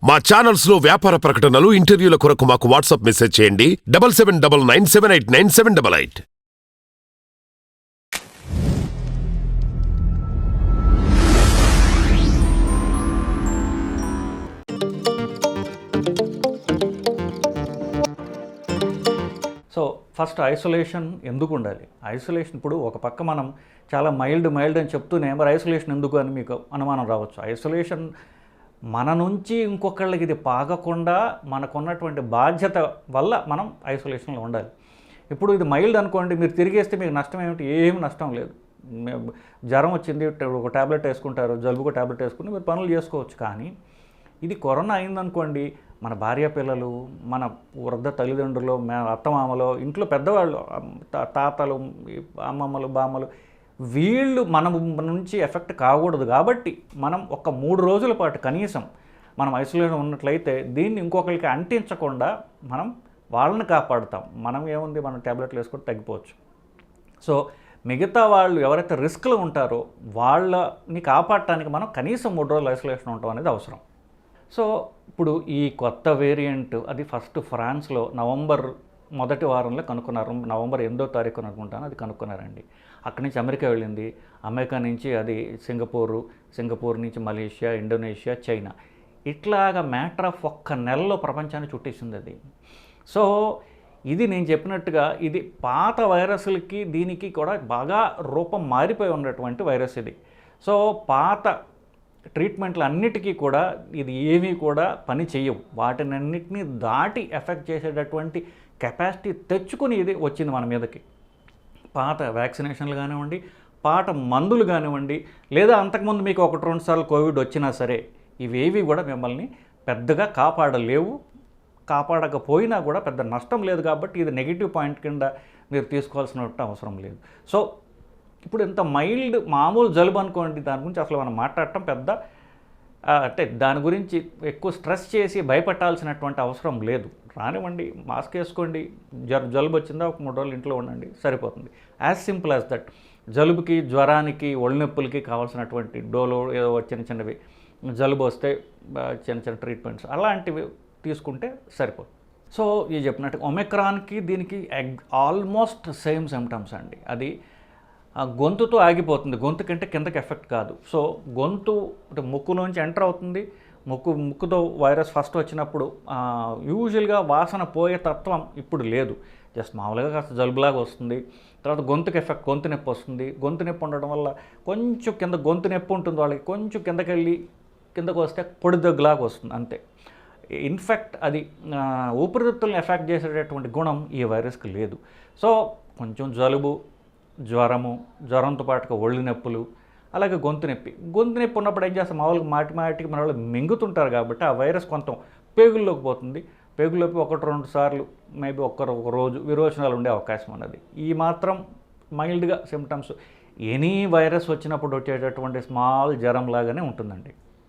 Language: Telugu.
మా ఛానల్స్ లో వ్యాపార ప్రకటనలు, ఇంటర్వ్యూల కొరకు మాకు వాట్సాప్ మెసేజ్ చేయండి 7799978978. సో ఫస్ట్ ఐసోలేషన్ ఎందుకు ఉండాలి? ఐసోలేషన్ ఇప్పుడు ఒక పక్క మనం చాలా మైల్డ్ అని చెప్తూనే మరి ఐసోలేషన్ ఎందుకు అని మీకు అనుమానం రావచ్చు. ఐసోలేషన్ మన నుంచి ఇంకొకళ్ళకి ఇది పాగకుండా మనకున్నటువంటి బాధ్యత వల్ల మనం ఐసోలేషన్లో ఉండాలి. ఇప్పుడు ఇది మైల్డ్ అనుకోండి, మీరు తిరిగేస్తే మీకు నష్టం ఏమిటి? ఏమి నష్టం లేదు. జ్వరం వచ్చింది, ఒక ట్యాబ్లెట్ వేసుకుంటారు, జలుబుకు ట్యాబ్లెట్ వేసుకుని మీరు పనులు చేసుకోవచ్చు. కానీ ఇది కరోనా అయిందనుకోండి, మన భార్య పిల్లలు, మన వృద్ధ తల్లిదండ్రులు, అత్తమామలు, ఇంట్లో పెద్దవాళ్ళు, తాతలు, అమ్మమ్మలు, బామ్మలు, వీళ్ళు మన నుంచి ఎఫెక్ట్ కాకూడదు. కాబట్టి మనం ఒక 3 రోజుల పాటు కనీసం మనం ఐసోలేషన్ ఉన్నట్లయితే దీన్ని ఇంకొకరికి అంటించకుండా మనం వాళ్ళని కాపాడుతాం. మనం ఏముంది, మనం ట్యాబ్లెట్లు వేసుకొని తగ్గిపోవచ్చు. సో మిగతా వాళ్ళు ఎవరైతే రిస్క్లో ఉంటారో వాళ్ళని కాపాడటానికి మనం కనీసం 3 రోజులు ఐసోలేషన్ ఉండటం అనేది అవసరం. సో ఇప్పుడు ఈ కొత్త వేరియంట్ అది ఫస్ట్ ఫ్రాన్స్లో నవంబర్ మొదటి వారంలో కనుక్కున్నారు. నవంబర్ 8వ తారీఖున అనుకుంటాను అది కనుక్కున్నారండి. అక్కడి నుంచి అమెరికా వెళ్ళింది, అమెరికా నుంచి అది సింగపూర్ నుంచి మలేషియా, ఇండోనేషియా, చైనా, ఇట్లాగా మ్యాటర్ ఆఫ్ 1 నెలలో ప్రపంచాన్ని చుట్టేసింది అది. సో ఇది నేను చెప్పినట్టుగా ఇది పాత వైరస్లకి దీనికి కూడా బాగా రూపం మారిపోయి ఉన్నటువంటి వైరస్ ఇది. సో పాత ట్రీట్మెంట్లు అన్నిటికీ కూడా ఇది ఏమీ కూడా పని చేయవు. వాటినన్నిటినీ దాటి ఎఫెక్ట్ చేసేటటువంటి కెపాసిటీ తెచ్చుకొని ఇది వచ్చింది మన మీదకి. పాత వ్యాక్సినేషన్లు కానివ్వండి, పాత మందులు కానివ్వండి, లేదా అంతకుముందు మీకు 1-2 సార్లు కోవిడ్ వచ్చినా సరే ఇవేవి కూడా మిమ్మల్ని పెద్దగా కాపాడలేవు. కాపాడకపోయినా కూడా పెద్ద నష్టం లేదు. కాబట్టి ఇది నెగిటివ్ పాయింట్ కింద మీరు తీసుకోవాల్సిన అవసరం లేదు. సో ఇప్పుడు ఇంత మైల్డ్ మామూలు జలుబు అనుకోండి, దాని గురించి అసలు మనం మాట్లాడటం పెద్ద అంటే దాని గురించి ఎక్కువ స్ట్రెస్ చేసి భయపట్టాల్సినటువంటి అవసరం లేదు. రానివ్వండి, మాస్క్ వేసుకోండి, జలుబు వచ్చిందా ఒక 3 రోజులు ఇంట్లో ఉండండి, సరిపోతుంది. As simple as that. జలుబుకి, జ్వరానికి, ఒళ్ళు నొప్పులకి కావాల్సినటువంటి డోలో ఏదో చిన్నవి, జలుబు వస్తే చిన్న ట్రీట్మెంట్స్ అలాంటివి తీసుకుంటే సరిపోతుంది. సో ఇది చెప్పినట్టు ఒమిక్రాన్కి దీనికి ఆల్మోస్ట్ సేమ్ సిమ్టమ్స్ అండి. అది గొంతుతో ఆగిపోతుంది, గొంతు కంటే కిందకి ఎఫెక్ట్ కాదు. సో గొంతు అంటే ముక్కులోంచి ఎంటర్ అవుతుంది. ముక్కుతో వైరస్ ఫస్ట్ వచ్చినప్పుడు యూజువల్గా వాసన పోయే తత్వం ఇప్పుడు లేదు. జస్ట్ మామూలుగా కాస్త జలుబులాగా వస్తుంది. తర్వాత గొంతుకి ఎఫెక్ట్, గొంతు నొప్పి వస్తుంది. గొంతు నొప్పి ఉండడం వల్ల కొంచెం కింద గొంతు నొప్పి ఉంటుంది వాళ్ళకి, కొంచెం కిందకు వస్తే పొడి దగ్గులాగా వస్తుంది అంతే. ఇన్ఫెక్ట్ అది ఊపిరితిత్తులను ఎఫెక్ట్ చేసేటటువంటి గుణం ఈ వైరస్కి లేదు. సో కొంచెం జలుబు, జ్వరంతో పాటుగా ఒళ్ళు నొప్పులు, అలాగే గొంతు నొప్పి ఉన్నప్పుడు ఏం చేస్తాం, మామూలుగా మాటికి మన వాళ్ళు మింగుతుంటారు కాబట్టి ఆ వైరస్ కొంత పేగుల్లోకి పోతుంది. పేగుల్లోకి 1-2 సార్లు మేబీ ఒక రోజు విరోచనాలు ఉండే అవకాశం ఉన్నది. ఈ మాత్రం మైల్డ్గా సిమ్టమ్స్ ఎనీ వైరస్ వచ్చినప్పుడు వచ్చేటటువంటి స్మాల్ జ్వరం లాగానే ఉంటుందండి.